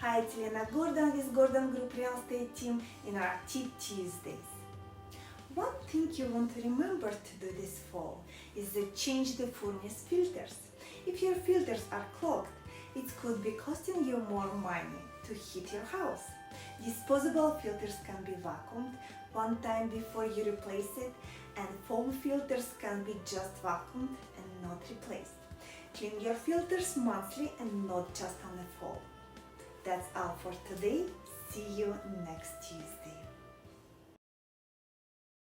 Hi, it's Lena Gordon with Gordon Group Real Estate Team in our Tip Tuesdays. One thing you want to remember to do this fall is to change the furnace filters. If your filters are clogged, it could be costing you more money to heat your house. Disposable filters can be vacuumed one time before you replace it, and foam filters can be just vacuumed and not replaced. Clean your filters monthly and not just on the fall. That's all for today. See you next Tuesday.